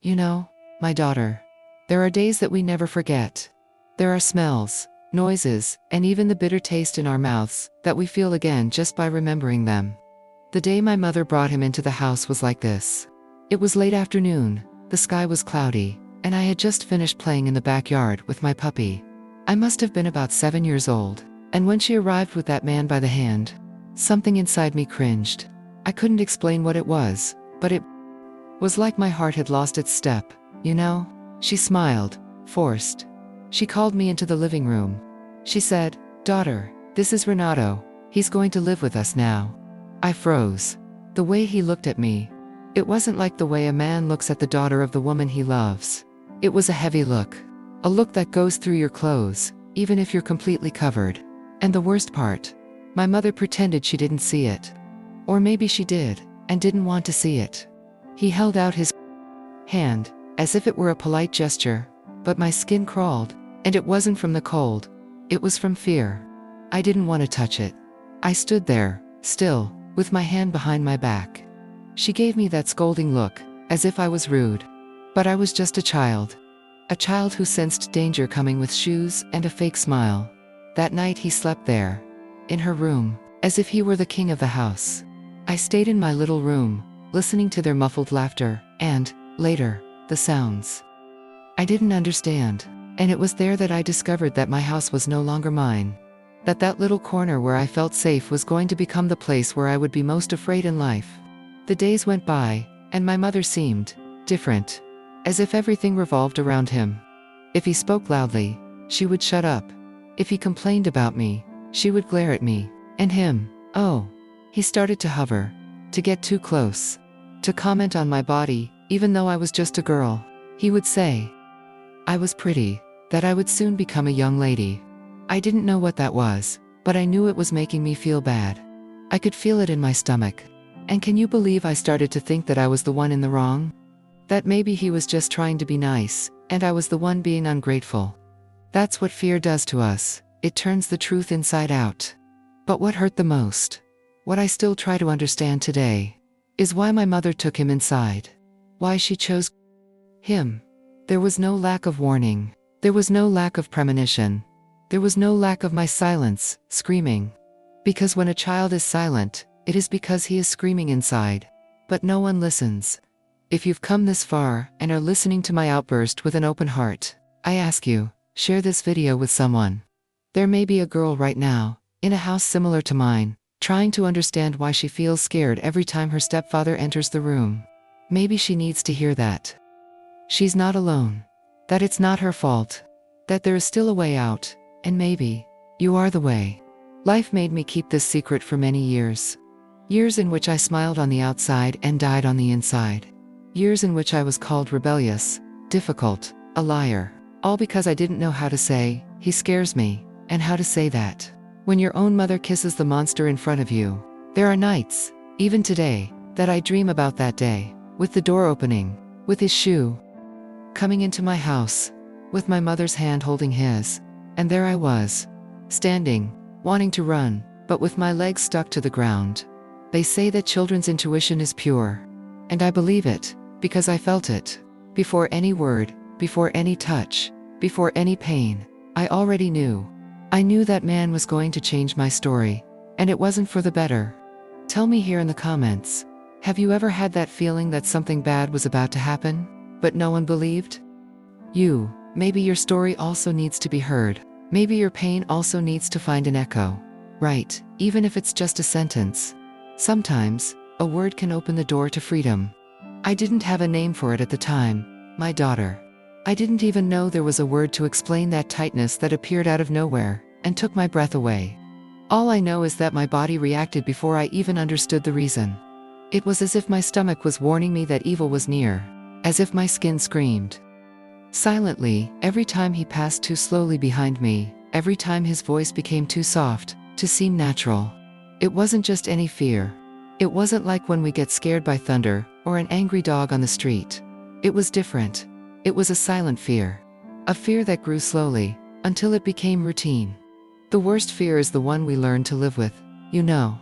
You know, my daughter, there are days that we never forget. There are smells, noises, and even the bitter taste in our mouths that we feel again just by remembering them. The day my mother brought him into the house was like this. It was late afternoon, the sky was cloudy, and I had just finished playing in the backyard with my puppy. I must have been about 7 years old, and when she arrived with that man by the hand, something inside me cringed. I couldn't explain what it was, but it was like my heart had lost its step, you know? She smiled, forced. She called me into the living room. She said, "Daughter, this is Renato. He's going to live with us now." I froze. The way he looked at me, it wasn't like the way a man looks at the daughter of the woman he loves. It was a heavy look. A look that goes through your clothes, even if you're completely covered. And the worst part, my mother pretended she didn't see it. Or maybe she did, and didn't want to see it. He held out his hand, as if it were a polite gesture, but my skin crawled, and it wasn't from the cold. It was from fear. I didn't want to touch it. I stood there, still, with my hand behind my back. She gave me that scolding look, as if I was rude. But I was just a child. A child who sensed danger coming with shoes and a fake smile. That night he slept there, in her room, as if he were the king of the house. I stayed in my little room, listening to their muffled laughter, and, later, the sounds. I didn't understand, and it was there that I discovered that my house was no longer mine. That little corner where I felt safe was going to become the place where I would be most afraid in life. The days went by, and my mother seemed different, as if everything revolved around him. If he spoke loudly, she would shut up. If he complained about me, she would glare at me, and him. Oh, he started to hover, to get too close, to comment on my body, even though I was just a girl. He would say I was pretty, that I would soon become a young lady. I didn't know what that was, but I knew it was making me feel bad. I could feel it in my stomach. And can you believe I started to think that I was the one in the wrong? That maybe he was just trying to be nice, and I was the one being ungrateful. That's what fear does to us. It turns the truth inside out. But what hurt the most, what I still try to understand today, is why my mother took him inside. Why she chose him. There was no lack of warning. There was no lack of premonition. There was no lack of my silence, screaming. Because when a child is silent, it is because he is screaming inside. But no one listens. If you've come this far and are listening to my outburst with an open heart, I ask you, share this video with someone. There may be a girl right now, in a house similar to mine, trying to understand why she feels scared every time her stepfather enters the room. Maybe she needs to hear that she's not alone, that it's not her fault, that there is still a way out, and maybe you are the way. Life made me keep this secret for many years. Years in which I smiled on the outside and died on the inside. Years in which I was called rebellious, difficult, a liar, all because I didn't know how to say, "He scares me," and how to say that when your own mother kisses the monster in front of you. There are nights, even today, that I dream about that day, with the door opening, with his shoe coming into my house, with my mother's hand holding his, and there I was, standing, wanting to run, but with my legs stuck to the ground. They say that children's intuition is pure. And I believe it, because I felt it. Before any word, before any touch, before any pain, I already knew. I knew that man was going to change my story, and it wasn't for the better. Tell me here in the comments, have you ever had that feeling that something bad was about to happen, but no one believed? Maybe your story also needs to be heard. Maybe your pain also needs to find an echo. Right, even if it's just a sentence. Sometimes, a word can open the door to freedom. I didn't have a name for it at the time, my daughter. I didn't even know there was a word to explain that tightness that appeared out of nowhere, and took my breath away. All I know is that my body reacted before I even understood the reason. It was as if my stomach was warning me that evil was near, as if my skin screamed. Silently, every time he passed too slowly behind me, every time his voice became too soft, to seem natural. It wasn't just any fear. It wasn't like when we get scared by thunder, or an angry dog on the street. It was different. It was a silent fear. A fear that grew slowly, until it became routine. The worst fear is the one we learn to live with, you know.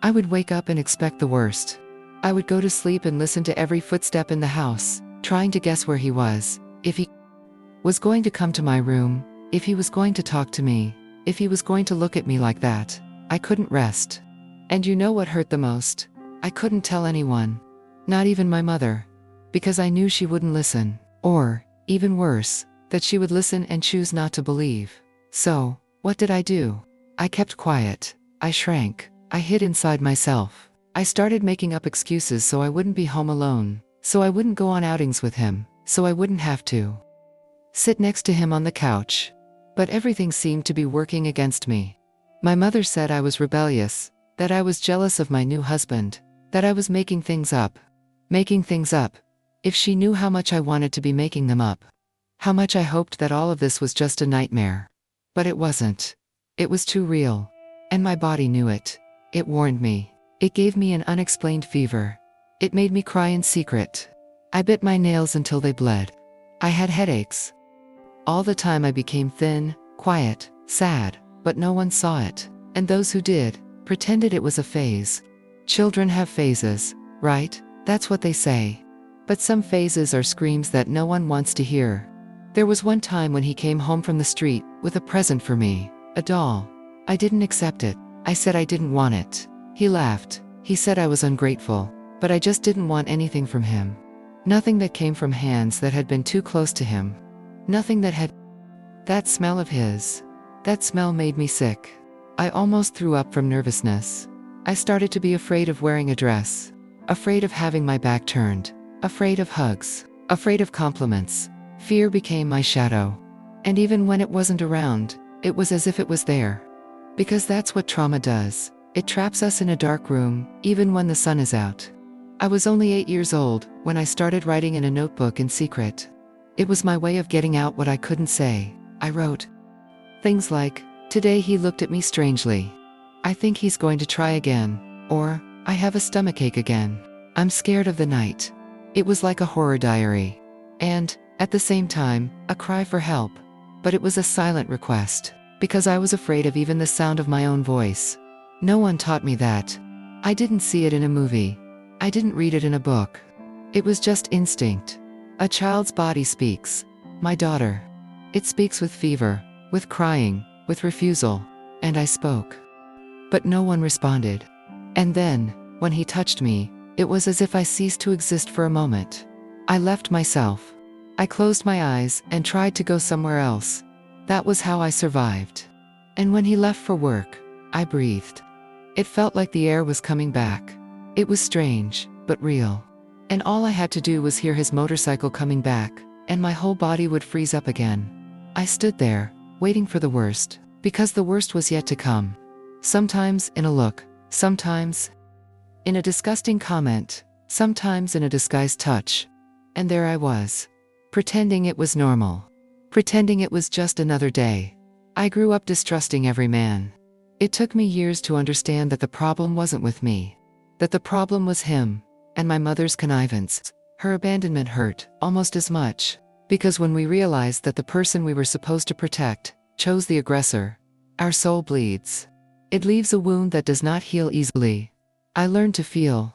I would wake up and expect the worst. I would go to sleep and listen to every footstep in the house, trying to guess where he was, if he was going to come to my room, if he was going to talk to me, if he was going to look at me like that. I couldn't rest. And you know what hurt the most? I couldn't tell anyone. Not even my mother. Because I knew she wouldn't listen. Or, even worse, that she would listen and choose not to believe. So, what did I do? I kept quiet. I shrank. I hid inside myself. I started making up excuses so I wouldn't be home alone, so I wouldn't go on outings with him, so I wouldn't have to sit next to him on the couch. But everything seemed to be working against me. My mother said I was rebellious, that I was jealous of my new husband, that I was making things up. Making things up. If she knew how much I wanted to be making them up. How much I hoped that all of this was just a nightmare. But it wasn't. It was too real. And my body knew it. It warned me. It gave me an unexplained fever. It made me cry in secret. I bit my nails until they bled. I had headaches. All the time I became thin, quiet, sad, but no one saw it. And those who did, pretended it was a phase. Children have phases, right? That's what they say. But some phases are screams that no one wants to hear. There was one time when he came home from the street with a present for me, a doll. I didn't accept it. I said I didn't want it. He laughed. He said I was ungrateful, but I just didn't want anything from him. Nothing that came from hands that had been too close to him. Nothing that had... That smell of his. That smell made me sick. I almost threw up from nervousness. I started to be afraid of wearing a dress. Afraid of having my back turned. Afraid of hugs. Afraid of compliments. Fear became my shadow. And even when it wasn't around, it was as if it was there. Because that's what trauma does. It traps us in a dark room, even when the sun is out. I was only 8 years old when I started writing in a notebook in secret. It was my way of getting out what I couldn't say. I wrote things like, "Today he looked at me strangely. I think he's going to try again." Or, "I have a stomachache again. I'm scared of the night." It was like a horror diary. And, at the same time, a cry for help. But it was a silent request, because I was afraid of even the sound of my own voice. No one taught me that. I didn't see it in a movie. I didn't read it in a book. It was just instinct. A child's body speaks. My daughter. It speaks with fever, with crying, with refusal. And I spoke. But no one responded. And then, when he touched me, it was as if I ceased to exist for a moment. I left myself. I closed my eyes and tried to go somewhere else. That was how I survived. And when he left for work, I breathed. It felt like the air was coming back. It was strange, but real. And all I had to do was hear his motorcycle coming back, and my whole body would freeze up again. I stood there, waiting for the worst, because the worst was yet to come. Sometimes in a look, sometimes in a disgusting comment, sometimes in a disguised touch. And there I was, pretending it was normal. Pretending it was just another day. I grew up distrusting every man. It took me years to understand that the problem wasn't with me. That the problem was him, and my mother's connivance. Her abandonment hurt almost as much, because when we realized that the person we were supposed to protect chose the aggressor, our soul bleeds. It leaves a wound that does not heal easily. I learned to feel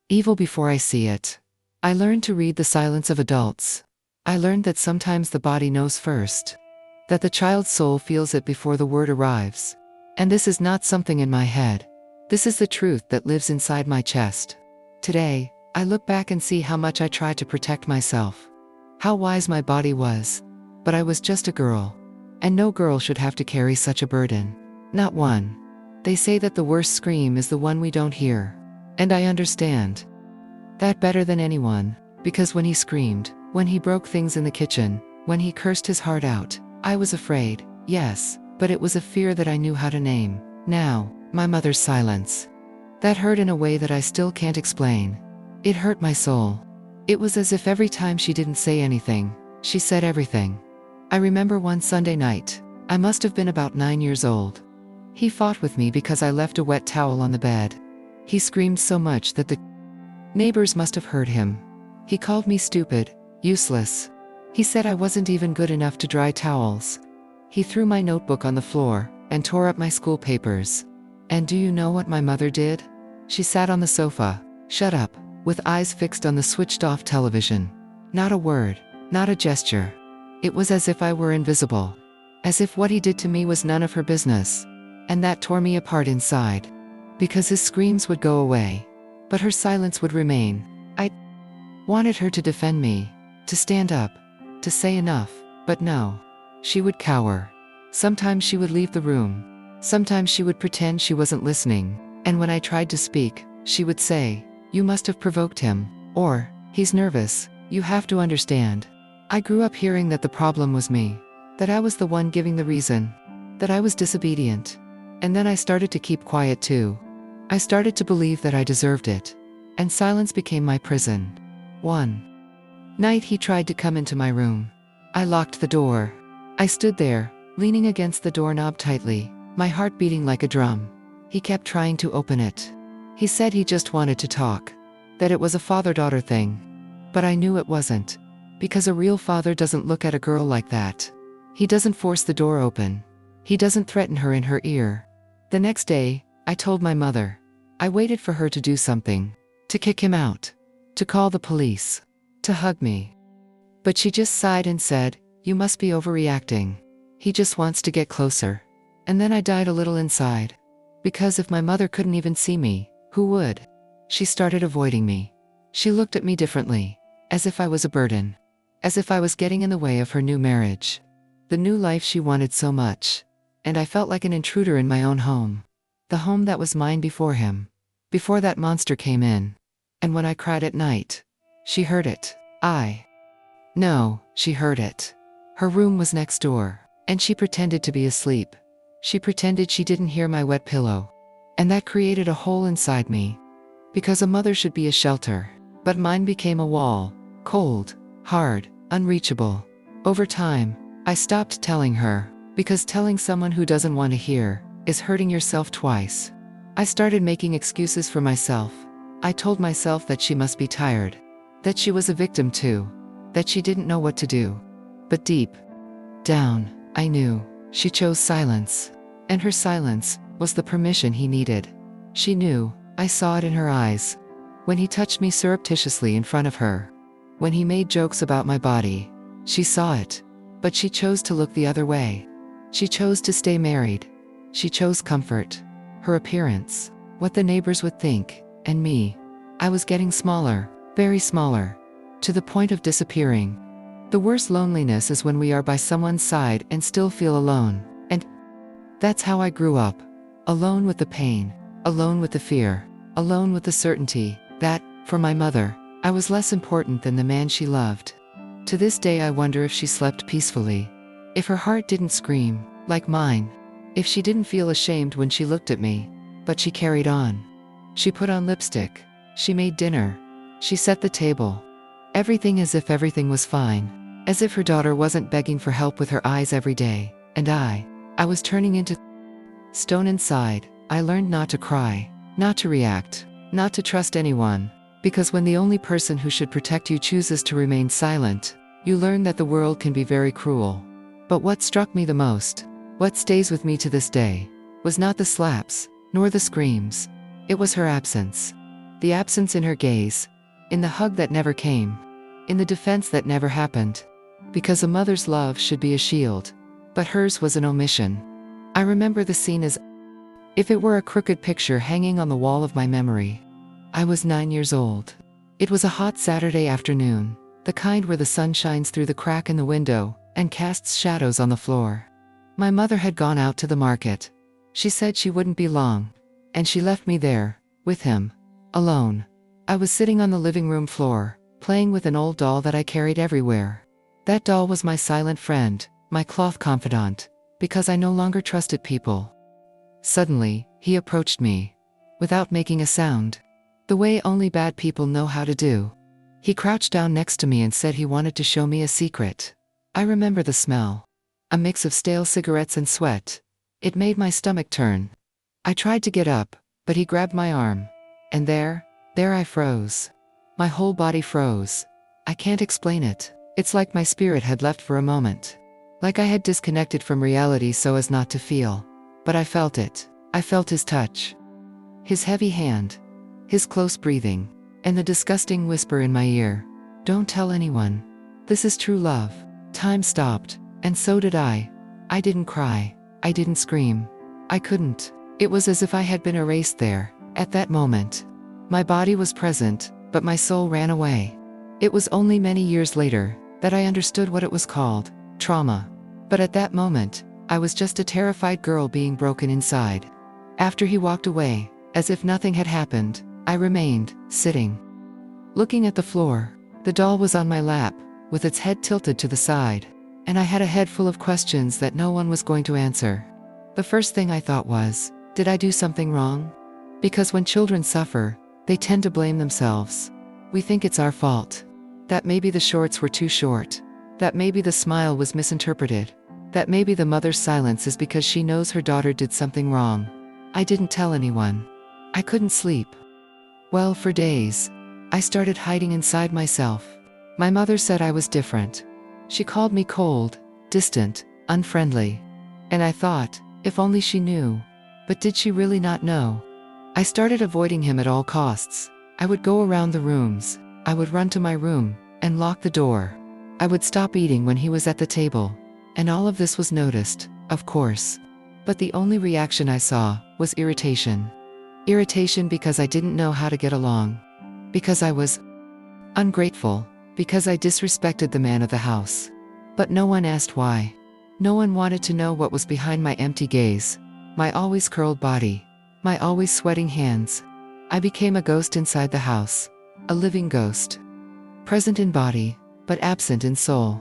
evil before I see it. I learned to read the silence of adults. I learned that sometimes the body knows first. That the child's soul feels it before the word arrives. And this is not something in my head. This is the truth that lives inside my chest. Today, I look back and see how much I tried to protect myself. How wise my body was. But I was just a girl. And no girl should have to carry such a burden. Not one. They say that the worst scream is the one we don't hear. And I understand that better than anyone, because when he screamed, when he broke things in the kitchen, when he cursed his heart out, I was afraid, yes, but it was a fear that I knew how to name. Now, my mother's silence. That hurt in a way that I still can't explain. It hurt my soul. It was as if every time she didn't say anything, she said everything. I remember one Sunday night. I must have been about 9 years old. He fought with me because I left a wet towel on the bed. He screamed so much that the neighbors must have heard him. He called me stupid, useless. He said I wasn't even good enough to dry towels. He threw my notebook on the floor and tore up my school papers. And do you know what my mother did? She sat on the sofa, shut up, with eyes fixed on the switched-off television. Not a word, not a gesture. It was as if I were invisible. As if what he did to me was none of her business. And that tore me apart inside. Because his screams would go away. But her silence would remain. I wanted her to defend me, to stand up, to say enough, but no. She would cower. Sometimes she would leave the room. Sometimes she would pretend she wasn't listening. And when I tried to speak, she would say, "You must have provoked him," or, "He's nervous, you have to understand." I grew up hearing that the problem was me, that I was the one giving the reason, that I was disobedient. And then I started to keep quiet too. I started to believe that I deserved it. And silence became my prison. One night he tried to come into my room. I locked the door. I stood there, leaning against the doorknob tightly, my heart beating like a drum. He kept trying to open it. He said he just wanted to talk, that it was a father-daughter thing. But I knew it wasn't, because a real father doesn't look at a girl like that. He doesn't force the door open. He doesn't threaten her in her ear. The next day, I told my mother. I waited for her to do something, to kick him out, to call the police, to hug me. But she just sighed and said, "You must be overreacting. He just wants to get closer." And then I died a little inside. Because if my mother couldn't even see me, who would? She started avoiding me. She looked at me differently, as if I was a burden, as if I was getting in the way of her new marriage, the new life she wanted so much. And I felt like an intruder in my own home, the home that was mine before him, before that monster came in. And when I cried at night, she heard it. No, she heard it. Her room was next door, and she pretended to be asleep. She pretended she didn't hear my wet pillow. And that created a hole inside me. Because a mother should be a shelter, but mine became a wall, cold, hard, unreachable. Over time, I stopped telling her, because telling someone who doesn't want to hear is hurting yourself twice. I started making excuses for myself. I told myself that she must be tired, that she was a victim too, that she didn't know what to do. But deep down, I knew she chose silence. And her silence was the permission he needed. She knew, I saw it in her eyes. When he touched me surreptitiously in front of her, when he made jokes about my body, she saw it. But she chose to look the other way. She chose to stay married. She chose comfort, her appearance, what the neighbors would think, and me. I was getting smaller, very smaller, to the point of disappearing. The worst loneliness is when we are by someone's side and still feel alone. And that's how I grew up. Alone with the pain, alone with the fear, alone with the certainty that, for my mother, I was less important than the man she loved. To this day I wonder if she slept peacefully. If her heart didn't scream, like mine. If she didn't feel ashamed when she looked at me. But she carried on. She put on lipstick. She made dinner. She set the table. Everything as if everything was fine. As if her daughter wasn't begging for help with her eyes every day. And I was turning into stone inside. I learned not to cry, not to react, not to trust anyone. Because when the only person who should protect you chooses to remain silent, you learn that the world can be very cruel. But what struck me the most, what stays with me to this day, was not the slaps, nor the screams. It was her absence. The absence in her gaze, in the hug that never came, in the defense that never happened. Because a mother's love should be a shield, but hers was an omission. I remember the scene as if it were a crooked picture hanging on the wall of my memory. I was 9 years old. It was a hot Saturday afternoon, the kind where the sun shines through the crack in the window and casts shadows on the floor. My mother had gone out to the market. She said she wouldn't be long, and she left me there, with him, alone. I was sitting on the living room floor, playing with an old doll that I carried everywhere. That doll was my silent friend, my cloth confidant, because I no longer trusted people. Suddenly, he approached me, without making a sound, the way only bad people know how to do. He crouched down next to me and said he wanted to show me a secret. I remember the smell, a mix of stale cigarettes and sweat. It made my stomach turn. I tried to get up, but he grabbed my arm. And there I froze. My whole body froze. I can't explain it. It's like my spirit had left for a moment. Like I had disconnected from reality so as not to feel. But I felt it. I felt his touch. His heavy hand. His close breathing. And the disgusting whisper in my ear. Don't tell anyone. This is true love. Time stopped, and so did I. I didn't cry. I didn't scream. I couldn't. It was as if I had been erased there, at that moment. My body was present, but my soul ran away. It was only many years later that I understood what it was called, trauma. But at that moment, I was just a terrified girl being broken inside. After he walked away, as if nothing had happened, I remained, sitting. Looking at the floor. The doll was on my lap, with its head tilted to the side. And I had a head full of questions that no one was going to answer. The first thing I thought was, did I do something wrong? Because when children suffer, they tend to blame themselves. We think it's our fault. That maybe the shorts were too short. That maybe the smile was misinterpreted. That maybe the mother's silence is because she knows her daughter did something wrong. I didn't tell anyone. I couldn't sleep. Well, for days, I started hiding inside myself. My mother said I was different. She called me cold, distant, unfriendly. And I thought, if only she knew. But did she really not know? I started avoiding him at all costs. I would go around the rooms. I would run to my room and lock the door. I would stop eating when he was at the table. And all of this was noticed, of course. But the only reaction I saw was irritation. Irritation because I didn't know how to get along. Because I was ungrateful. Because I disrespected the man of the house. But no one asked why. No one wanted to know what was behind my empty gaze. My always curled body. My always sweating hands. I became a ghost inside the house. A living ghost. Present in body, but absent in soul.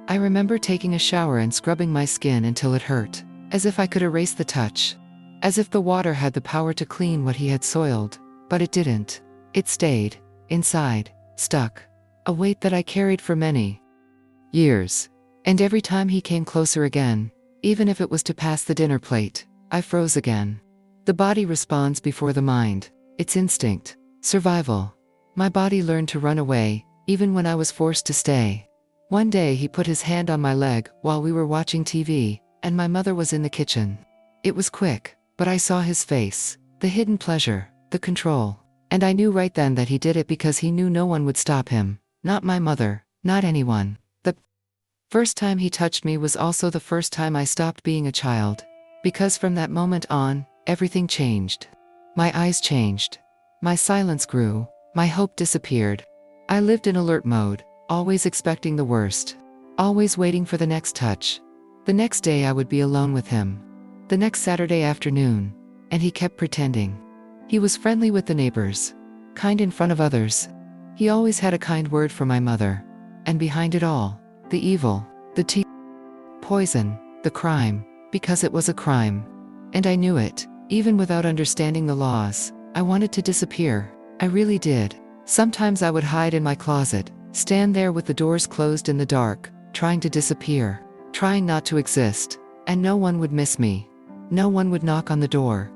I remember taking a shower and scrubbing my skin until it hurt. As if I could erase the touch. As if the water had the power to clean what he had soiled. But it didn't. It stayed. Inside. Stuck. A weight that I carried for many years. And every time he came closer again, even if it was to pass the dinner plate, I froze again. The body responds before the mind. It's instinct. Survival. My body learned to run away, even when I was forced to stay. One day he put his hand on my leg while we were watching TV, and my mother was in the kitchen. It was quick, but I saw his face, the hidden pleasure, the control. And I knew right then that he did it because he knew no one would stop him. Not my mother, not anyone. The first time he touched me was also the first time I stopped being a child. Because from that moment on, everything changed. My eyes changed. My silence grew. My hope disappeared. I lived in alert mode, always expecting the worst. Always waiting for the next touch. The next day I would be alone with him. The next Saturday afternoon. And he kept pretending. He was friendly with the neighbors. Kind in front of others. He always had a kind word for my mother. And behind it all, the evil, the poison, the crime, because it was a crime. And I knew it, even without understanding the laws. I wanted to disappear. I really did. Sometimes I would hide in my closet, stand there with the doors closed in the dark, trying to disappear, trying not to exist. And no one would miss me. No one would knock on the door.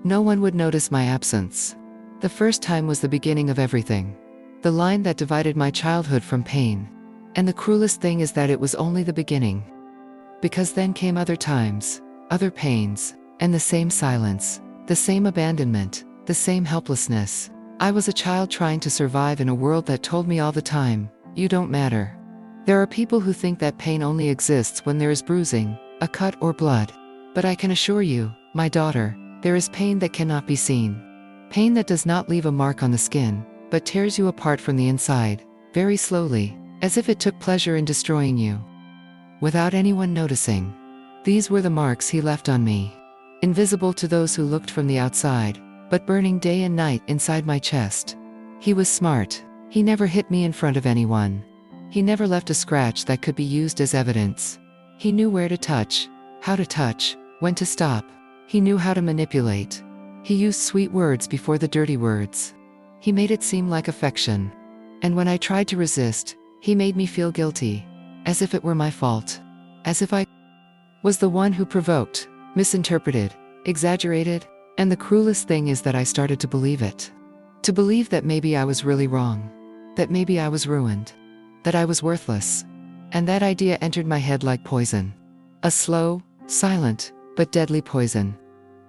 No one would notice my absence. The first time was the beginning of everything. The line that divided my childhood from pain. And the cruelest thing is that it was only the beginning. Because then came other times, other pains, and the same silence, the same abandonment, the same helplessness. I was a child trying to survive in a world that told me all the time, you don't matter. There are people who think that pain only exists when there is bruising, a cut or blood. But I can assure you, my daughter, there is pain that cannot be seen. Pain that does not leave a mark on the skin, but tears you apart from the inside, very slowly, as if it took pleasure in destroying you. Without anyone noticing. These were the marks he left on me. Invisible to those who looked from the outside, but burning day and night inside my chest. He was smart. He never hit me in front of anyone. He never left a scratch that could be used as evidence. He knew where to touch, how to touch, when to stop. He knew how to manipulate. He used sweet words before the dirty words. He made it seem like affection. And when I tried to resist, he made me feel guilty. As if it were my fault. As if I was the one who provoked, misinterpreted, exaggerated. And the cruelest thing is that I started to believe it. To believe that maybe I was really wrong. That maybe I was ruined. That I was worthless. And that idea entered my head like poison. A slow, silent, but deadly poison.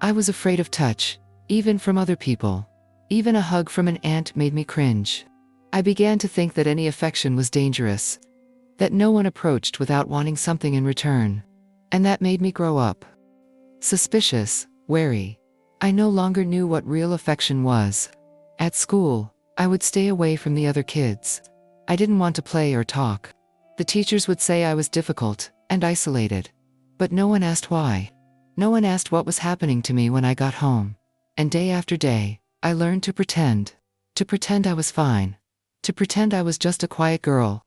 I was afraid of touch, even from other people. Even a hug from an aunt made me cringe. I began to think that any affection was dangerous, that no one approached without wanting something in return. And that made me grow up. Suspicious, wary. I no longer knew what real affection was. At school, I would stay away from the other kids. I didn't want to play or talk. The teachers would say I was difficult and isolated. But no one asked why. No one asked what was happening to me when I got home. And day after day, I learned to pretend. To pretend I was fine. To pretend I was just a quiet girl.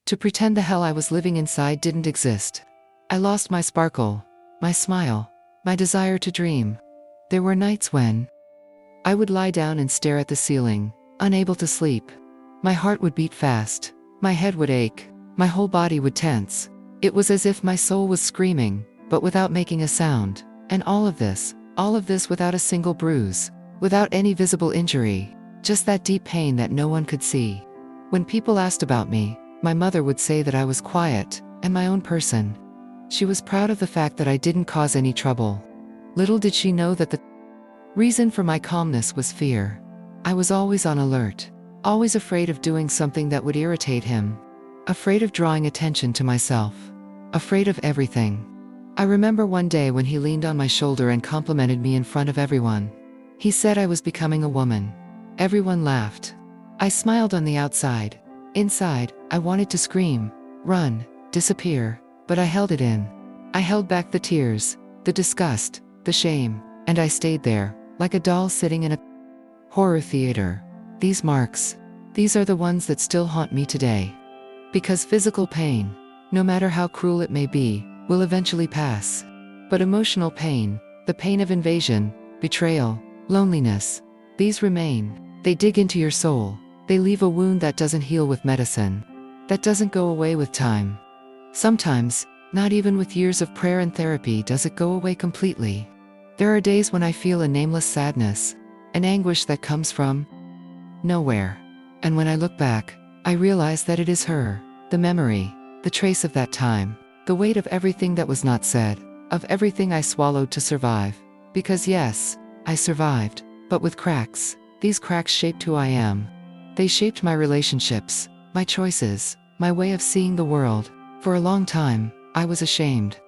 To pretend the hell I was living inside didn't exist. I lost my sparkle, my smile, my desire to dream. There were nights when I would lie down and stare at the ceiling, unable to sleep. My heart would beat fast, my head would ache, my whole body would tense. It was as if my soul was screaming, but without making a sound. And all of this without a single bruise, without any visible injury, just that deep pain that no one could see. When people asked about me, my mother would say that I was quiet and my own person. She was proud of the fact that I didn't cause any trouble. Little did she know that the reason for my calmness was fear. I was always on alert, always afraid of doing something that would irritate him, afraid of drawing attention to myself, afraid of everything. I remember one day when he leaned on my shoulder and complimented me in front of everyone. He said I was becoming a woman. Everyone laughed. I smiled on the outside. Inside, I wanted to scream, run, disappear, but I held it in. I held back the tears, the disgust, the shame, and I stayed there, like a doll sitting in a horror theater. These marks, these are the ones that still haunt me today. Because physical pain, no matter how cruel it may be, will eventually pass. But emotional pain, the pain of invasion, betrayal, loneliness, these remain. They dig into your soul. They leave a wound that doesn't heal with medicine, that doesn't go away with time. Sometimes, not even with years of prayer and therapy does it go away completely. There are days when I feel a nameless sadness, an anguish that comes from nowhere. And when I look back, I realize that it is her, the memory, the trace of that time, the weight of everything that was not said, of everything I swallowed to survive. Because yes, I survived, but with cracks. These cracks shaped who I am. They shaped my relationships, my choices, my way of seeing the world. For a long time, I was ashamed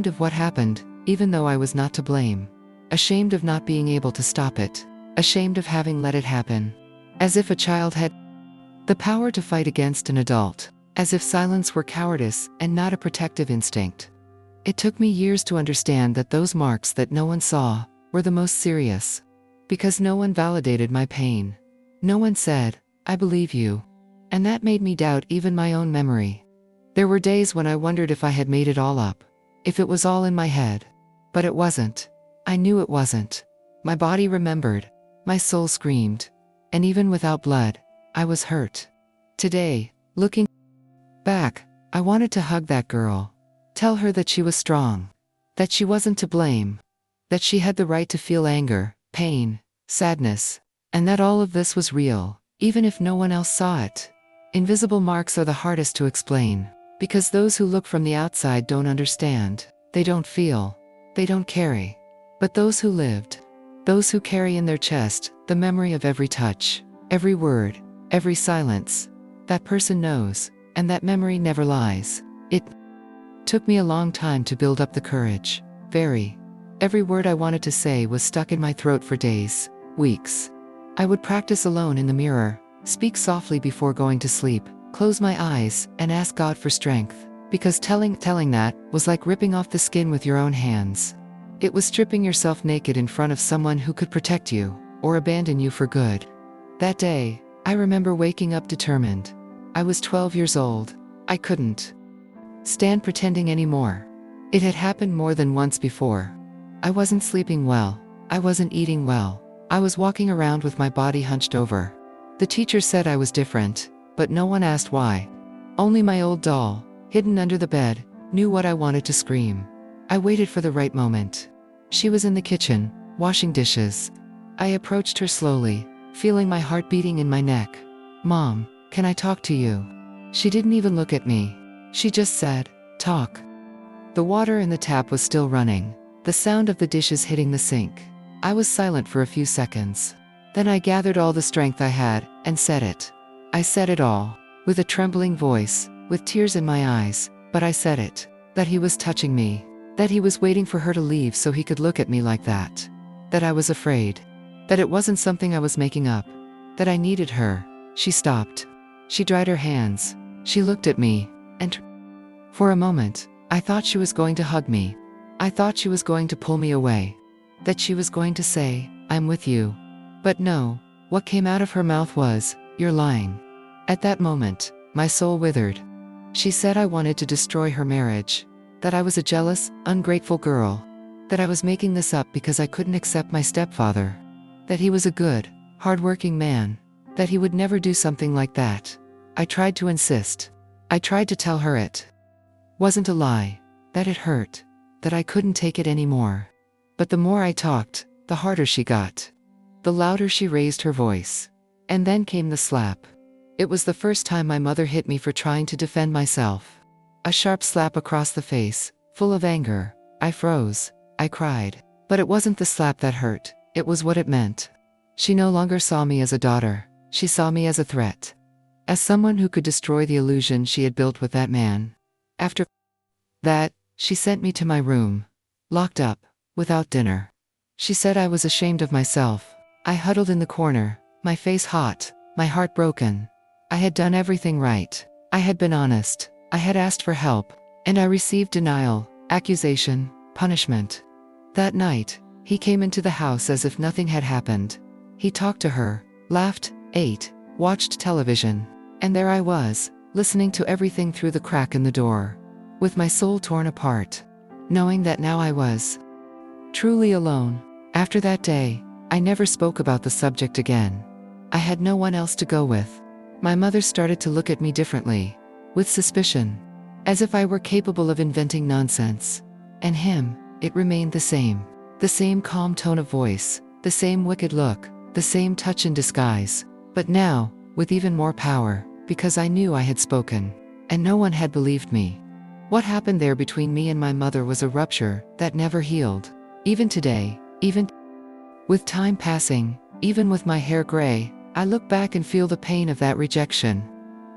of what happened, even though I was not to blame. Ashamed of not being able to stop it. Ashamed of having let it happen. As if a child had the power to fight against an adult. As if silence were cowardice and not a protective instinct. It took me years to understand that those marks that no one saw were the most serious. Because no one validated my pain. No one said, I believe you. And that made me doubt even my own memory. There were days when I wondered if I had made it all up. If it was all in my head. But it wasn't. I knew it wasn't. My body remembered. My soul screamed. And even without blood, I was hurt. Today, looking back, I wanted to hug that girl. Tell her that she was strong. That she wasn't to blame. That she had the right to feel anger, pain, sadness, and that all of this was real, even if no one else saw it. Invisible marks are the hardest to explain, because those who look from the outside don't understand, they don't feel, they don't carry. But those who lived, those who carry in their chest the memory of every touch, every word, every silence, that person knows, and that memory never lies. It took me a long time to build up the courage. Every word I wanted to say was stuck in my throat for days, weeks. I would practice alone in the mirror, speak softly before going to sleep, close my eyes, and ask God for strength. Because telling that was like ripping off the skin with your own hands. It was stripping yourself naked in front of someone who could protect you, or abandon you for good. That day, I remember waking up determined. I was 12 years old. I couldn't stand pretending anymore. It had happened more than once before. I wasn't sleeping well. I wasn't eating well. I was walking around with my body hunched over. The teacher said I was different, but no one asked why. Only my old doll, hidden under the bed, knew what I wanted to scream. I waited for the right moment. She was in the kitchen, washing dishes. I approached her slowly, feeling my heart beating in my neck. Mom, can I talk to you? She didn't even look at me. She just said, talk. The water in the tap was still running. The sound of the dishes hitting the sink. I was silent for a few seconds. Then I gathered all the strength I had, and said it. I said it all, with a trembling voice, with tears in my eyes, but I said it. That he was touching me. That he was waiting for her to leave so he could look at me like that. That I was afraid. That it wasn't something I was making up. That I needed her. She stopped. She dried her hands. She looked at me, and for a moment, I thought she was going to hug me. I thought she was going to pull me away. That she was going to say, "I'm with you." But no, what came out of her mouth was, "You're lying." At that moment, my soul withered. She said I wanted to destroy her marriage. That I was a jealous, ungrateful girl. That I was making this up because I couldn't accept my stepfather. That he was a good, hard-working man. That he would never do something like that. I tried to insist. I tried to tell her it wasn't a lie. That it hurt. That I couldn't take it anymore. But the more I talked, the harder she got. The louder she raised her voice. And then came the slap. It was the first time my mother hit me for trying to defend myself. A sharp slap across the face, full of anger. I froze. I cried. But it wasn't the slap that hurt, it was what it meant. She no longer saw me as a daughter, she saw me as a threat. As someone who could destroy the illusion she had built with that man. After that, she sent me to my room. Locked up, without dinner. She said I was ashamed of myself. I huddled in the corner, my face hot, my heart broken. I had done everything right. I had been honest. I had asked for help. And I received denial, accusation, punishment. That night, he came into the house as if nothing had happened. He talked to her, laughed, ate, watched television. And there I was, listening to everything through the crack in the door. With my soul torn apart. Knowing that now I was truly alone. After that day, I never spoke about the subject again. I had no one else to go with. My mother started to look at me differently. With suspicion. As if I were capable of inventing nonsense. And him, it remained the same. The same calm tone of voice. The same wicked look. The same touch in disguise. But now, with even more power, because I knew I had spoken. And no one had believed me. What happened there between me and my mother was a rupture that never healed. Even today, even with time passing, even with my hair gray, I look back and feel the pain of that rejection.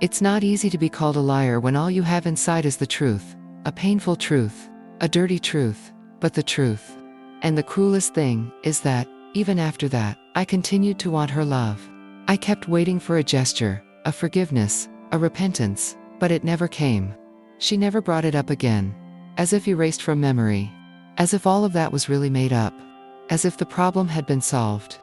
It's not easy to be called a liar when all you have inside is the truth. A painful truth. A dirty truth. But the truth. And the cruelest thing is that, even after that, I continued to want her love. I kept waiting for a gesture, a forgiveness, a repentance, but it never came. She never brought it up again. As if erased from memory. As if all of that was really made up. As if the problem had been solved.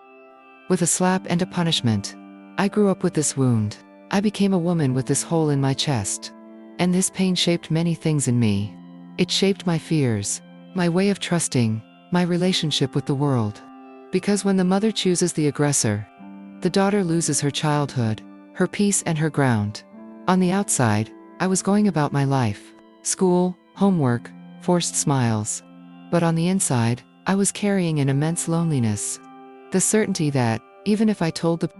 With a slap and a punishment. I grew up with this wound. I became a woman with this hole in my chest. And this pain shaped many things in me. It shaped my fears, my way of trusting, my relationship with the world. Because when the mother chooses the aggressor, the daughter loses her childhood, her peace and her ground. On the outside, I was going about my life. School, homework, forced smiles. But on the inside, I was carrying an immense loneliness. The certainty that, even if I told the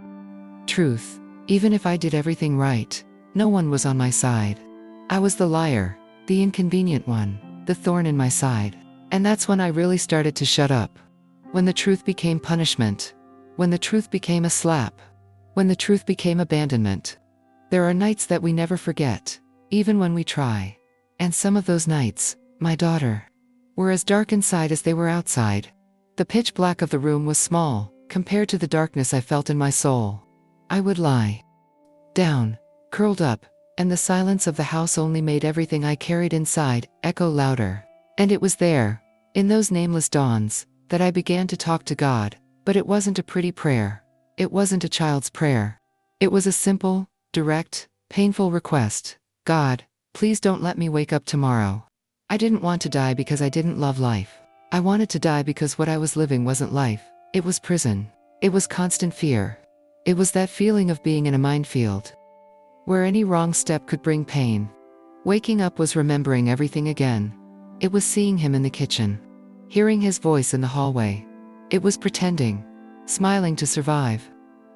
truth, even if I did everything right, no one was on my side. I was the liar, the inconvenient one, the thorn in my side. And that's when I really started to shut up. When the truth became punishment. When the truth became a slap. When the truth became abandonment. There are nights that we never forget, even when we try. And some of those nights, my daughter, were as dark inside as they were outside. The pitch black of the room was small, compared to the darkness I felt in my soul. I would lie down, curled up, and the silence of the house only made everything I carried inside echo louder. And it was there, in those nameless dawns, that I began to talk to God, but it wasn't a pretty prayer. It wasn't a child's prayer. It was a simple, direct, painful request. God, please don't let me wake up tomorrow. I didn't want to die because I didn't love life. I wanted to die because what I was living wasn't life. It was prison. It was constant fear. It was that feeling of being in a minefield, where any wrong step could bring pain. Waking up was remembering everything again. It was seeing him in the kitchen, hearing his voice in the hallway. It was pretending, smiling to survive,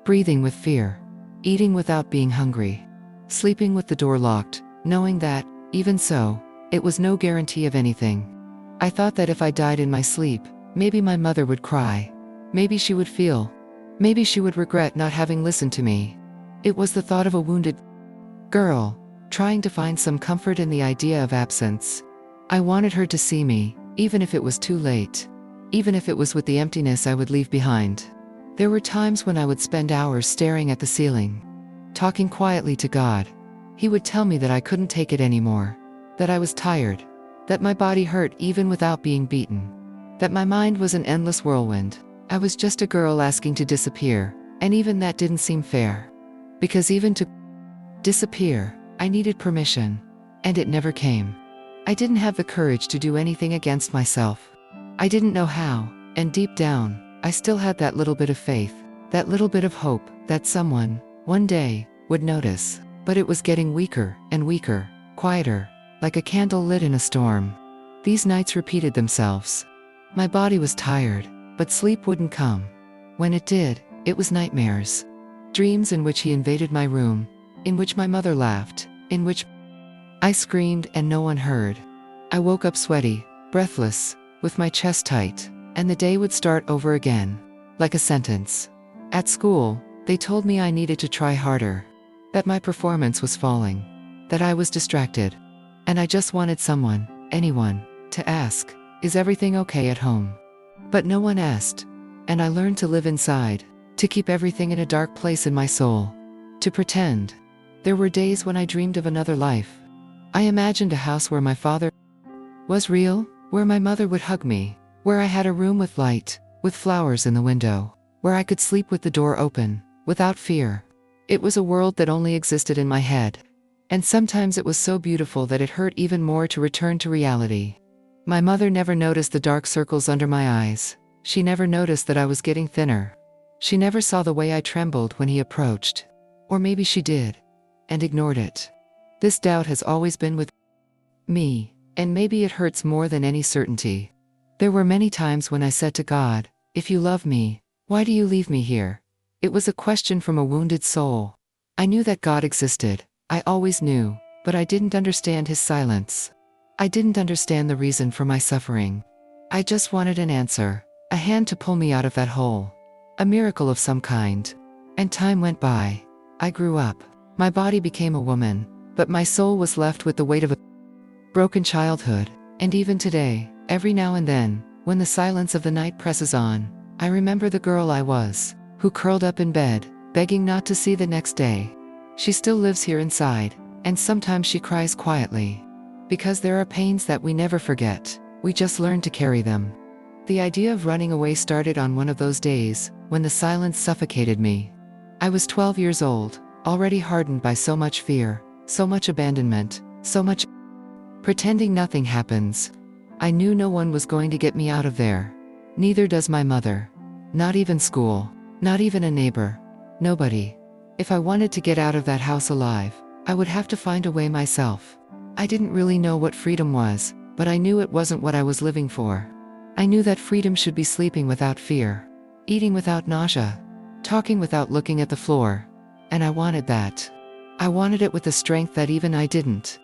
breathing with fear, eating without being hungry, sleeping with the door locked, knowing that, even so, it was no guarantee of anything. I thought that if I died in my sleep, maybe my mother would cry. Maybe she would feel. Maybe she would regret not having listened to me. It was the thought of a wounded girl, trying to find some comfort in the idea of absence. I wanted her to see me, even if it was too late. Even if it was with the emptiness I would leave behind. There were times when I would spend hours staring at the ceiling, talking quietly to God. He would tell me that I couldn't take it anymore, that I was tired, that my body hurt even without being beaten, that my mind was an endless whirlwind. I was just a girl asking to disappear, and even that didn't seem fair. Because even to disappear, I needed permission, and it never came. I didn't have the courage to do anything against myself. I didn't know how, and deep down, I still had that little bit of faith, that little bit of hope, that someone, one day, would notice. But it was getting weaker and weaker, quieter, like a candle lit in a storm. These nights repeated themselves. My body was tired, but sleep wouldn't come. When it did, it was nightmares. Dreams in which he invaded my room, in which my mother laughed, in which I screamed and no one heard. I woke up sweaty, breathless, with my chest tight, and the day would start over again, like a sentence. At school, they told me I needed to try harder, that my performance was falling, that I was distracted, and I just wanted someone, anyone, to ask, "Is everything okay at home?" But no one asked, and I learned to live inside, to keep everything in a dark place in my soul, to pretend. There were days when I dreamed of another life. I imagined a house where my father was real, where my mother would hug me, where I had a room with light, with flowers in the window, where I could sleep with the door open, without fear. It was a world that only existed in my head. And sometimes it was so beautiful that it hurt even more to return to reality. My mother never noticed the dark circles under my eyes. She never noticed that I was getting thinner. She never saw the way I trembled when he approached. Or maybe she did, and ignored it. This doubt has always been with me, and maybe it hurts more than any certainty. There were many times when I said to God, "If you love me, why do you leave me here?" It was a question from a wounded soul. I knew that God existed. I always knew, but I didn't understand his silence. I didn't understand the reason for my suffering. I just wanted an answer, a hand to pull me out of that hole. A miracle of some kind. And time went by. I grew up. My body became a woman, but my soul was left with the weight of a broken childhood. And even today, every now and then, when the silence of the night presses on, I remember the girl I was, who curled up in bed, begging not to see the next day. She still lives here inside, and sometimes she cries quietly. Because there are pains that we never forget, we just learn to carry them. The idea of running away started on one of those days, when the silence suffocated me. I was 12 years old, already hardened by so much fear, so much abandonment, so much pretending nothing happens. I knew no one was going to get me out of there. Neither does my mother. Not even school. Not even a neighbor. Nobody. If I wanted to get out of that house alive, I would have to find a way myself. I didn't really know what freedom was, but I knew it wasn't what I was living for. I knew that freedom should be sleeping without fear, eating without nausea, talking without looking at the floor. And I wanted that. I wanted it with a strength that even I didn't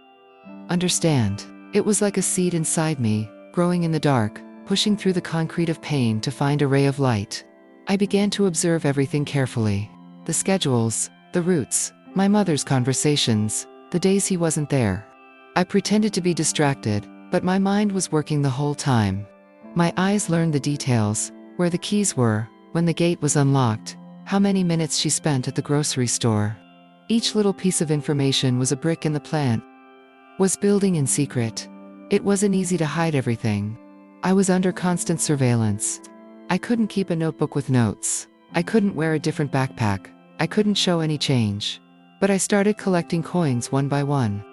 understand. It was like a seed inside me, growing in the dark, pushing through the concrete of pain to find a ray of light. I began to observe everything carefully. The schedules, the routes, my mother's conversations, the days he wasn't there. I pretended to be distracted, but my mind was working the whole time. My eyes learned the details, where the keys were, when the gate was unlocked, how many minutes she spent at the grocery store. Each little piece of information was a brick in the plan. Was building in secret. It wasn't easy to hide everything. I was under constant surveillance. I couldn't keep a notebook with notes. I couldn't wear a different backpack. I couldn't show any change. But I started collecting coins one by one.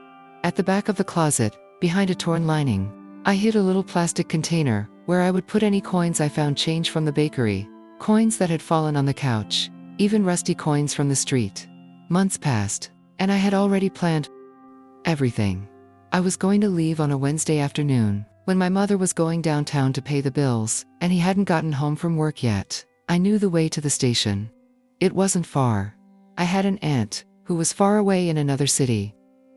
At the back of the closet, behind a torn lining, I hid a little plastic container where I would put any coins I found, change from the bakery, coins that had fallen on the couch, even rusty coins from the street. Months passed, and I had already planned everything. I was going to leave on a Wednesday afternoon, when my mother was going downtown to pay the bills, and he hadn't gotten home from work yet. I knew the way to the station. It wasn't far. I had an aunt, who was far away in another city.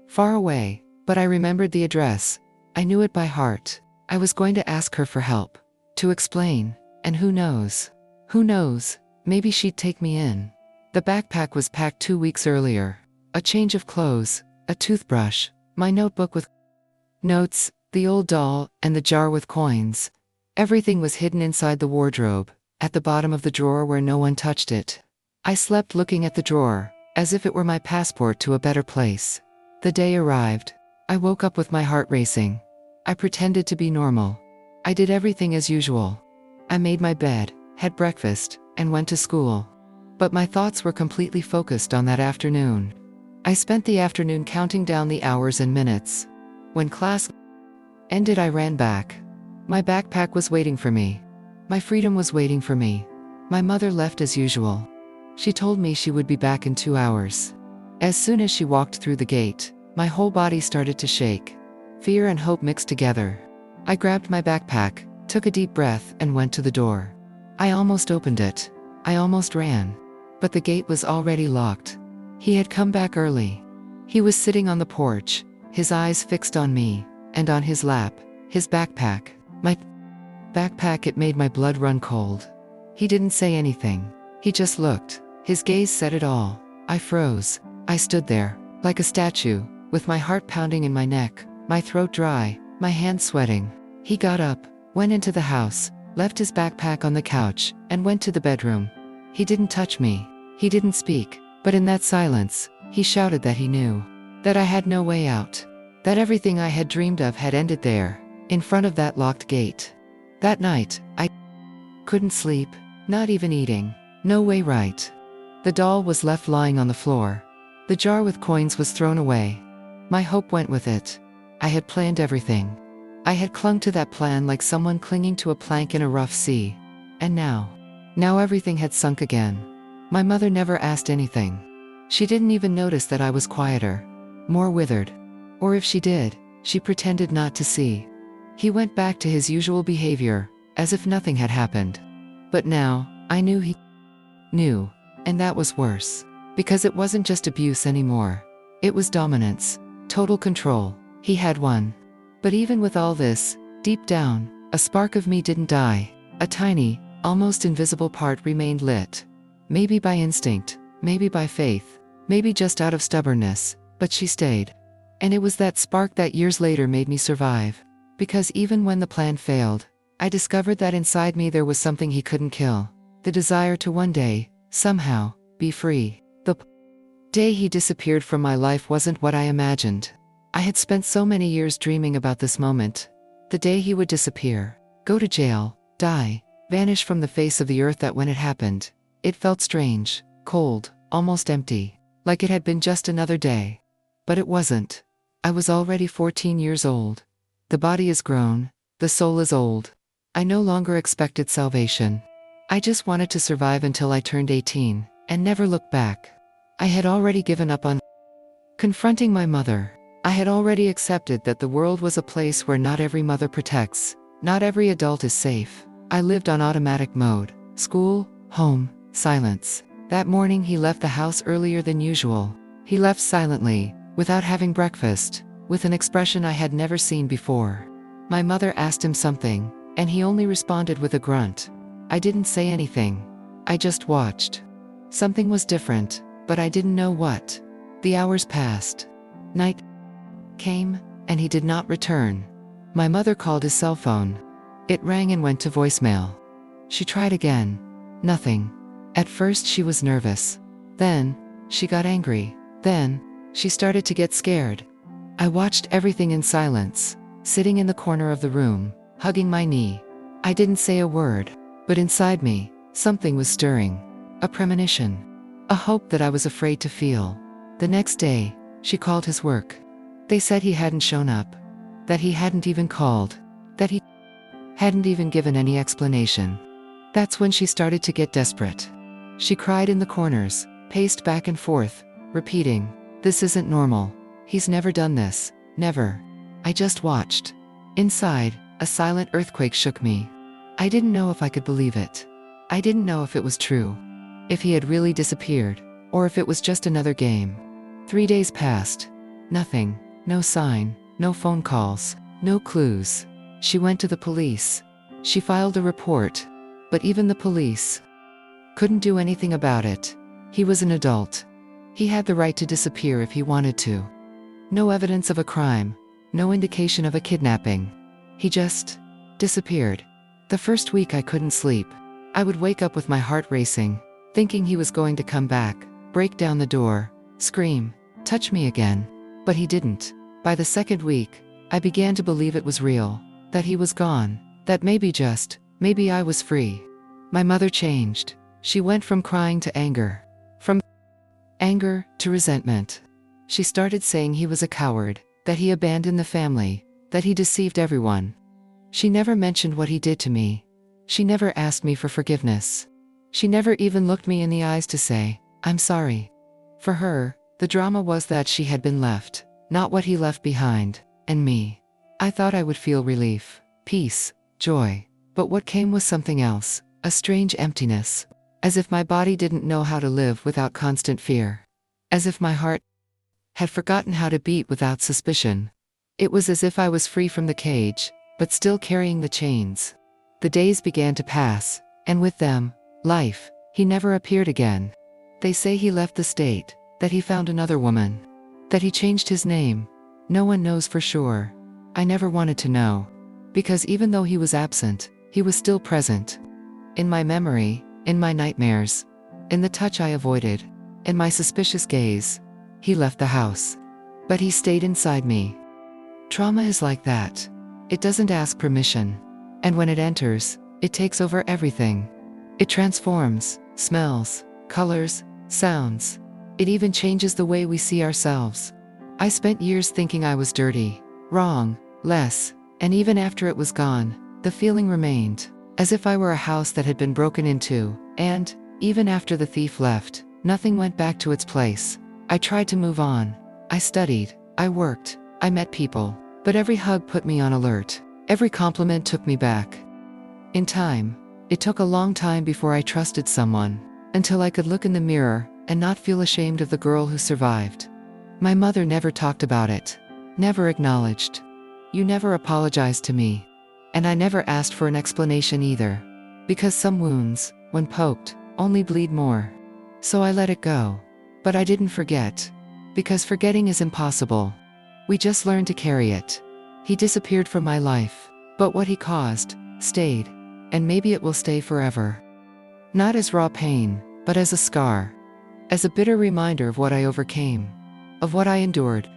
Far away, but I remembered the address. I knew it by heart. I was going to ask her for help, to explain, and who knows, maybe she'd take me in. The backpack was packed 2 weeks earlier. A change of clothes, a toothbrush, my notebook with notes, the old doll, and the jar with coins. Everything was hidden inside the wardrobe, at the bottom of the drawer where no one touched it. I slept looking at the drawer, as if it were my passport to a better place. The day arrived. I woke up with my heart racing. I pretended to be normal. I did everything as usual. I made my bed, had breakfast, and went to school. But my thoughts were completely focused on that afternoon. I spent the afternoon counting down the hours and minutes. When class ended, I ran back. My backpack was waiting for me. My freedom was waiting for me. My mother left as usual. She told me she would be back in 2 hours. As soon as she walked through the gate, my whole body started to shake. Fear and hope mixed together. I grabbed my backpack, took a deep breath, and went to the door. I almost opened it. I almost ran. But the gate was already locked. He had come back early. He was sitting on the porch, his eyes fixed on me, and on his lap, his backpack. My backpack, it made my blood run cold. He didn't say anything. He just looked. His gaze said it all. I froze. I stood there, like a statue, with my heart pounding in my neck, my throat dry, my hands sweating. He got up, went into the house, left his backpack on the couch, and went to the bedroom. He didn't touch me. He didn't speak. But in that silence, he shouted that he knew. That I had no way out. That everything I had dreamed of had ended there, in front of that locked gate. That night, I couldn't sleep, not even eating. No way right. The doll was left lying on the floor. The jar with coins was thrown away. My hope went with it. I had planned everything. I had clung to that plan like someone clinging to a plank in a rough sea. And now everything had sunk again. My mother never asked anything. She didn't even notice that I was quieter, more withered. Or if she did, she pretended not to see. He went back to his usual behavior, as if nothing had happened. But now, I knew he knew, and that was worse. Because it wasn't just abuse anymore. It was dominance, total control. He had won. But even with all this, deep down, a spark of me didn't die. A tiny, almost invisible part remained lit. Maybe by instinct, maybe by faith, maybe just out of stubbornness, but she stayed. And it was that spark that years later made me survive. Because even when the plan failed, I discovered that inside me there was something he couldn't kill. The desire to one day, somehow, be free. The day he disappeared from my life wasn't what I imagined. I had spent so many years dreaming about this moment. The day he would disappear, go to jail, die, vanish from the face of the earth. That when it happened, it felt strange, cold, almost empty, like it had been just another day. But it wasn't. I was already 14 years old. The body is grown, the soul is old. I no longer expected salvation. I just wanted to survive until I turned 18, and never look back. I had already given up on confronting my mother. I had already accepted that the world was a place where not every mother protects, not every adult is safe. I lived on automatic mode. School, home, silence. That morning he left the house earlier than usual. He left silently, without having breakfast, with an expression I had never seen before. My mother asked him something, and he only responded with a grunt. I didn't say anything. I just watched. Something was different, but I didn't know what. The hours passed. Night came, and he did not return. My mother called his cell phone. It rang and went to voicemail. She tried again. Nothing. At first she was nervous. Then, she got angry. Then, she started to get scared. I watched everything in silence, sitting in the corner of the room, hugging my knee. I didn't say a word, but inside me, something was stirring. A premonition. A hope that I was afraid to feel. The next day, she called his work. They said he hadn't shown up. That he hadn't even called. That he hadn't even given any explanation. That's when she started to get desperate. She cried in the corners, paced back and forth, repeating, "This isn't normal. He's never done this. Never." I just watched. Inside, a silent earthquake shook me. I didn't know if I could believe it. I didn't know if it was true. If he had really disappeared, or if it was just another game. 3 days passed. Nothing. No sign, no phone calls, no clues. She went to the police. She filed a report. But even the police couldn't do anything about it. He was an adult. He had the right to disappear if he wanted to. No evidence of a crime, no indication of a kidnapping. He just disappeared. The first week I couldn't sleep. I would wake up with my heart racing, thinking he was going to come back, break down the door, scream, touch me again. But he didn't. By the second week, I began to believe it was real, that he was gone, that maybe I was free. My mother changed. She went from crying to anger. From anger to resentment. She started saying he was a coward, that he abandoned the family, that he deceived everyone. She never mentioned what he did to me. She never asked me for forgiveness. She never even looked me in the eyes to say, "I'm sorry." For her, the drama was that she had been left, not what he left behind, and me. I thought I would feel relief, peace, joy. But what came was something else, a strange emptiness. As if my body didn't know how to live without constant fear. As if my heart had forgotten how to beat without suspicion. It was as if I was free from the cage, but still carrying the chains. The days began to pass, and with them, life. He never appeared again. They say he left the state, that he found another woman, that he changed his name. No one knows for sure. I never wanted to know. Because even though he was absent, he was still present. In my memory, in my nightmares, in the touch I avoided, in my suspicious gaze. He left the house. But he stayed inside me. Trauma is like that. It doesn't ask permission. And when it enters, it takes over everything. It transforms, smells, colors, sounds. It even changes the way we see ourselves. I spent years thinking I was dirty, wrong, less, and even after it was gone, the feeling remained, as if I were a house that had been broken into, and, even after the thief left, nothing went back to its place. I tried to move on. I studied, I worked, I met people, but every hug put me on alert. Every compliment took me back. In time, it took a long time before I trusted someone, until I could look in the mirror and not feel ashamed of the girl who survived. My mother never talked about it, never acknowledged. You never apologized to me. And I never asked for an explanation either. Because some wounds, when poked, only bleed more. So I let it go. But I didn't forget. Because forgetting is impossible. We just learn to carry it. He disappeared from my life. But what he caused, stayed. And maybe it will stay forever. Not as raw pain, but as a scar. As a bitter reminder of what I overcame. Of what I endured.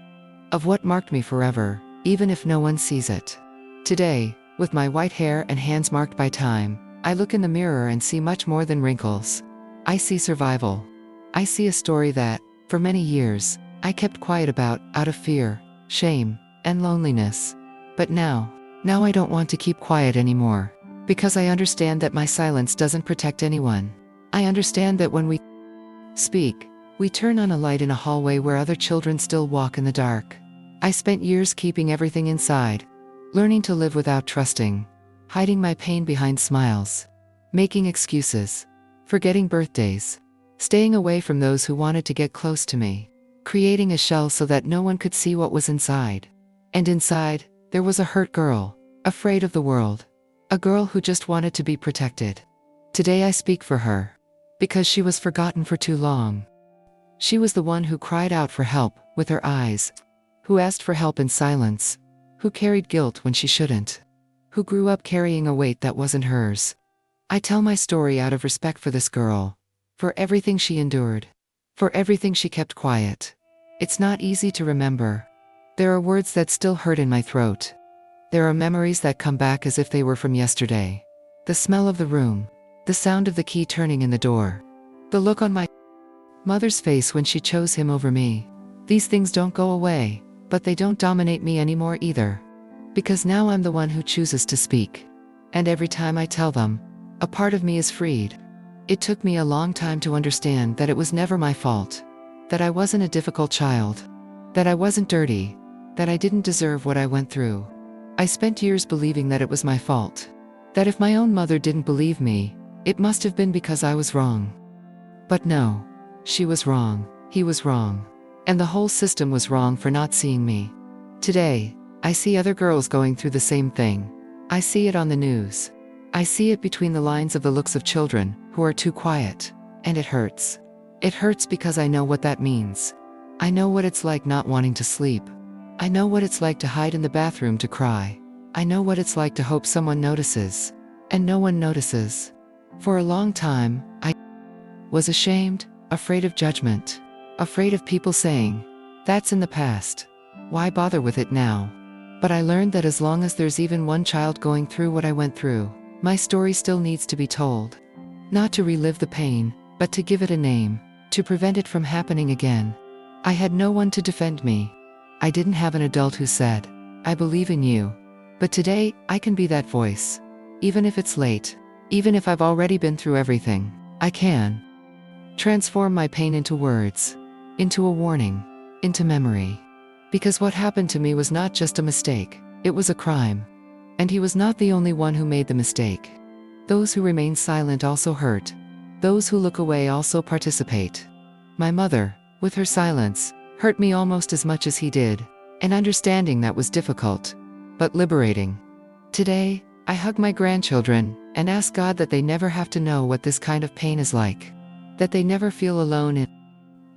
Of what marked me forever, even if no one sees it. Today, with my white hair and hands marked by time, I look in the mirror and see much more than wrinkles. I see survival. I see a story that, for many years, I kept quiet about, out of fear, shame, and loneliness. But now I don't want to keep quiet anymore. Because I understand that my silence doesn't protect anyone. I understand that when we speak, we turn on a light in a hallway where other children still walk in the dark. I spent years keeping everything inside, learning to live without trusting, hiding my pain behind smiles, making excuses, forgetting birthdays, staying away from those who wanted to get close to me, creating a shell so that no one could see what was inside. And inside, there was a hurt girl, afraid of the world, a girl who just wanted to be protected. Today I speak for her, because she was forgotten for too long. She was the one who cried out for help with her eyes, who asked for help in silence, who carried guilt when she shouldn't, who grew up carrying a weight that wasn't hers. I tell my story out of respect for this girl, for everything she endured, for everything she kept quiet. It's not easy to remember. There are words that still hurt in my throat. There are memories that come back as if they were from yesterday. The smell of the room, the sound of the key turning in the door, the look on my mother's face when she chose him over me. These things don't go away, but they don't dominate me anymore either. Because now I'm the one who chooses to speak. And every time I tell them, a part of me is freed. It took me a long time to understand that it was never my fault. That I wasn't a difficult child. That I wasn't dirty. That I didn't deserve what I went through. I spent years believing that it was my fault. That if my own mother didn't believe me, it must have been because I was wrong. But no. She was wrong. He was wrong. And the whole system was wrong for not seeing me. Today, I see other girls going through the same thing. I see it on the news. I see it between the lines of the looks of children who are too quiet. And it hurts. It hurts because I know what that means. I know what it's like not wanting to sleep. I know what it's like to hide in the bathroom to cry. I know what it's like to hope someone notices. And no one notices. For a long time, I was ashamed, afraid of judgment, afraid of people saying, "That's in the past. Why bother with it now?" But I learned that as long as there's even one child going through what I went through, my story still needs to be told. Not to relive the pain, but to give it a name, to prevent it from happening again. I had no one to defend me. I didn't have an adult who said, "I believe in you." But today, I can be that voice. Even if it's late, even if I've already been through everything, I can transform my pain into words, into a warning, into memory. Because what happened to me was not just a mistake, it was a crime. And he was not the only one who made the mistake. Those who remain silent also hurt. Those who look away also participate. My mother, with her silence, hurt me almost as much as he did, and understanding that was difficult, but liberating. Today, I hug my grandchildren and ask God that they never have to know what this kind of pain is like, that they never feel alone in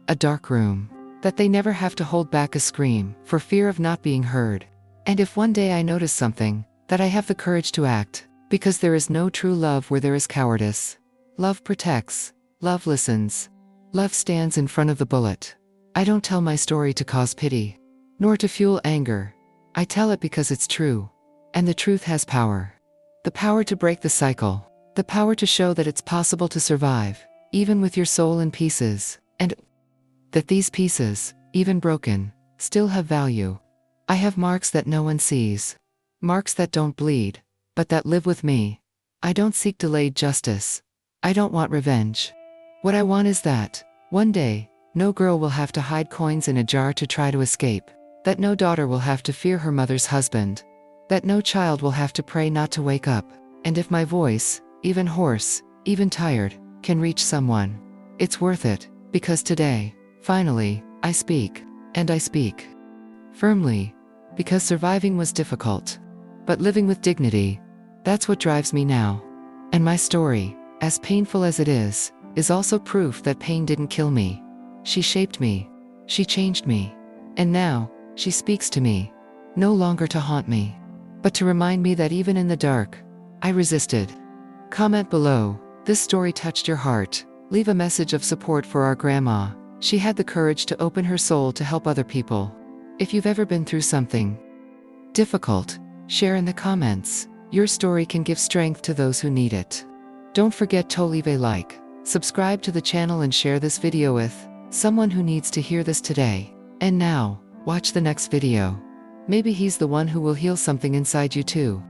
a dark room, that they never have to hold back a scream for fear of not being heard. And if one day I notice something, that I have the courage to act, because there is no true love where there is cowardice. Love protects, love listens, love stands in front of the bullet. I don't tell my story to cause pity, nor to fuel anger. I tell it because it's true. And the truth has power. The power to break the cycle. The power to show that it's possible to survive, even with your soul in pieces, and that these pieces, even broken, still have value. I have marks that no one sees. Marks that don't bleed, but that live with me. I don't seek delayed justice. I don't want revenge. What I want is that, one day, no girl will have to hide coins in a jar to try to escape. That no daughter will have to fear her mother's husband. That no child will have to pray not to wake up. And if my voice, even hoarse, even tired, can reach someone, it's worth it, because today, finally, I speak. And I speak firmly, because surviving was difficult. But living with dignity, that's what drives me now. And my story, as painful as it is also proof that pain didn't kill me. She shaped me. She changed me. And now, she speaks to me. No longer to haunt me, but to remind me that even in the dark, I resisted. Comment below, this story touched your heart. Leave a message of support for our grandma. She had the courage to open her soul to help other people. If you've ever been through something difficult, share in the comments. Your story can give strength to those who need it. Don't forget to leave a like, subscribe to the channel and share this video with someone who needs to hear this today. And now, watch the next video. Maybe he's the one who will heal something inside you too.